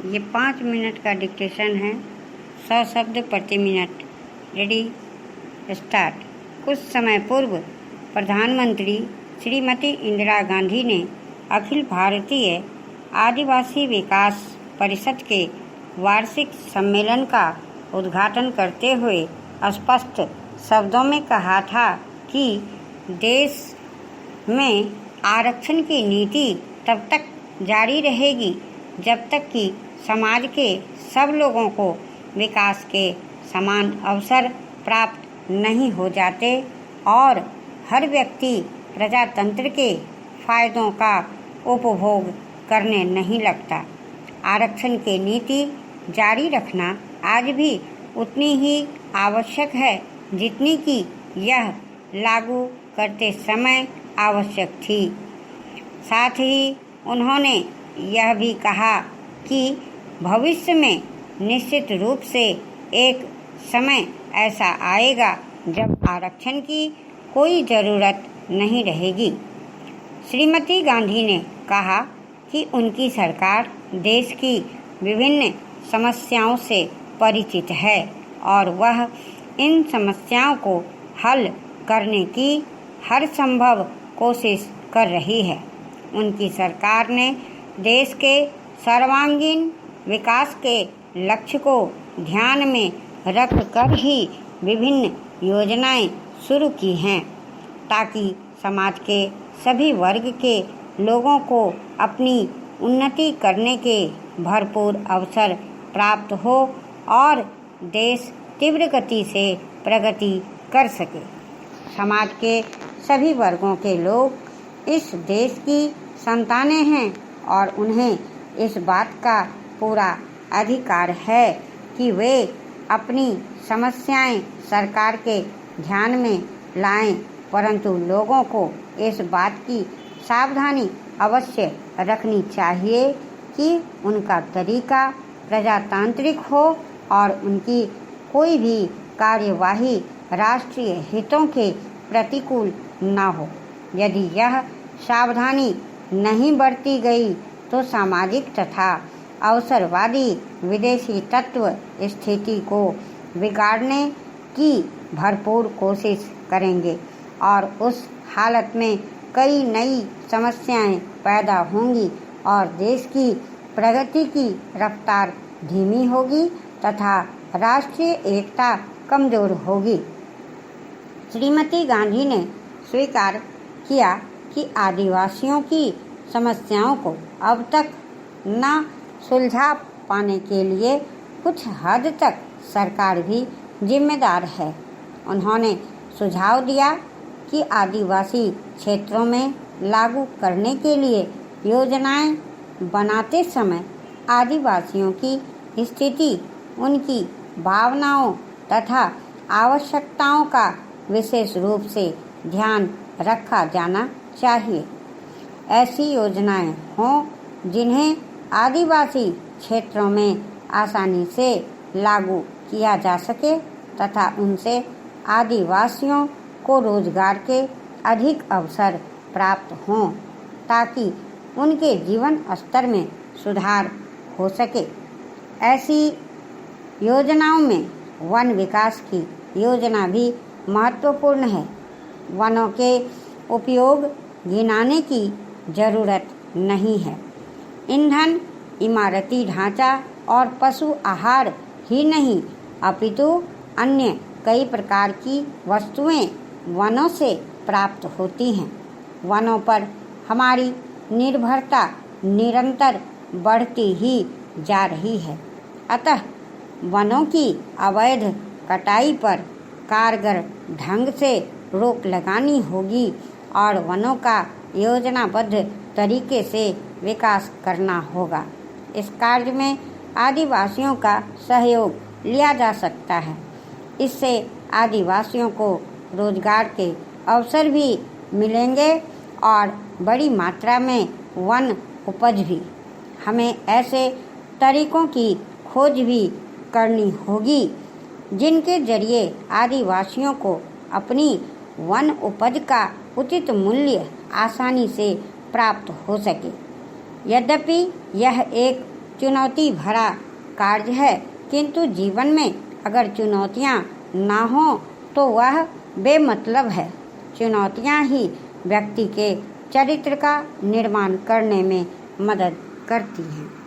ये 5 मिनट का डिक्टेशन है, 100 शब्द प्रति मिनट। Ready, start. कुछ समय पूर्व प्रधानमंत्री श्रीमती इंदिरा गांधी ने अखिल भारतीय आदिवासी विकास परिषद के वार्षिक सम्मेलन का उद्घाटन करते हुए स्पष्ट शब्दों में कहा था कि देश में आरक्षण की नीति तब तक जारी रहेगी जब तक कि समाज के सब लोगों को विकास के समान अवसर प्राप्त नहीं हो जाते और हर व्यक्ति प्रजातंत्र के फायदों का उपभोग करने नहीं लगता। आरक्षण की नीति जारी रखना आज भी उतनी ही आवश्यक है जितनी कि यह लागू करते समय आवश्यक थी। साथ ही उन्होंने यह भी कहा कि भविष्य में निश्चित रूप से एक समय ऐसा आएगा जब आरक्षण की कोई ज़रूरत नहीं रहेगी। श्रीमती गांधी ने कहा कि उनकी सरकार देश की विभिन्न समस्याओं से परिचित है और वह इन समस्याओं को हल करने की हर संभव कोशिश कर रही है। उनकी सरकार ने देश के सर्वांगीण विकास के लक्ष्य को ध्यान में रख कर ही विभिन्न योजनाएं शुरू की हैं ताकि समाज के सभी वर्ग के लोगों को अपनी उन्नति करने के भरपूर अवसर प्राप्त हो और देश तीव्र गति से प्रगति कर सके। समाज के सभी वर्गों के लोग इस देश की संतानें हैं और उन्हें इस बात का पूरा अधिकार है कि वे अपनी समस्याएं सरकार के ध्यान में लाएं, परंतु लोगों को इस बात की सावधानी अवश्य रखनी चाहिए कि उनका तरीका प्रजातांत्रिक हो और उनकी कोई भी कार्यवाही राष्ट्रीय हितों के प्रतिकूल न हो। यदि यह सावधानी नहीं बरती गई तो सामाजिक तथा अवसरवादी विदेशी तत्व स्थिति को बिगाड़ने की भरपूर कोशिश करेंगे और उस हालत में कई नई समस्याएं पैदा होंगी और देश की प्रगति की रफ्तार धीमी होगी तथा राष्ट्रीय एकता कमजोर होगी। श्रीमती गांधी ने स्वीकार किया कि आदिवासियों की समस्याओं को अब तक न सुलझा पाने के लिए कुछ हद तक सरकार भी जिम्मेदार है। उन्होंने सुझाव दिया कि आदिवासी क्षेत्रों में लागू करने के लिए योजनाएं बनाते समय आदिवासियों की स्थिति, उनकी भावनाओं तथा आवश्यकताओं का विशेष रूप से ध्यान रखा जाना चाहिए। ऐसी योजनाएं हों जिन्हें आदिवासी क्षेत्रों में आसानी से लागू किया जा सके तथा उनसे आदिवासियों को रोजगार के अधिक अवसर प्राप्त हों ताकि उनके जीवन स्तर में सुधार हो सके। ऐसी योजनाओं में वन विकास की योजना भी महत्वपूर्ण है। वनों के उपयोग गिनाने की जरूरत नहीं है। ईंधन, इमारती ढांचा और पशु आहार ही नहीं अपितु अन्य कई प्रकार की वस्तुएं वनों से प्राप्त होती हैं। वनों पर हमारी निर्भरता निरंतर बढ़ती ही जा रही है। अतः वनों की अवैध कटाई पर कारगर ढंग से रोक लगानी होगी और वनों का योजनाबद्ध तरीके से विकास करना होगा। इस कार्य में आदिवासियों का सहयोग लिया जा सकता है। इससे आदिवासियों को रोजगार के अवसर भी मिलेंगे और बड़ी मात्रा में वन उपज भी। हमें ऐसे तरीकों की खोज भी करनी होगी जिनके जरिए आदिवासियों को अपनी वन उपज का उचित मूल्य आसानी से प्राप्त हो सके। यद्यपि यह एक चुनौती भरा कार्य है, किंतु जीवन में अगर चुनौतियाँ ना हों तो वह बेमतलब है। चुनौतियाँ ही व्यक्ति के चरित्र का निर्माण करने में मदद करती हैं।